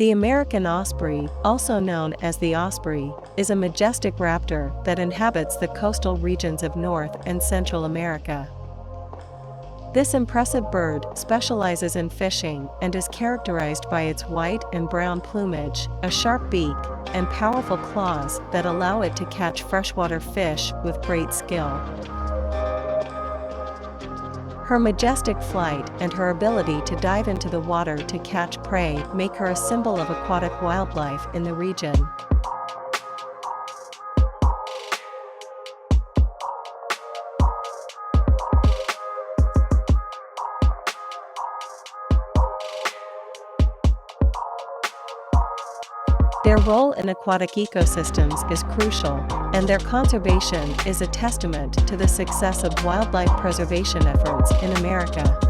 The American osprey, also known as the osprey, is a majestic raptor that inhabits the coastal regions of North and Central America. This impressive bird specializes in fishing and is characterized by its white and brown plumage, a sharp beak, and powerful claws that allow it to catch freshwater fish with great skill. Her majestic flight and her ability to dive into the water to catch prey make her a symbol of aquatic wildlife in the region. Their role in aquatic ecosystems is crucial, and their conservation is a testament to the success of wildlife preservation efforts in America.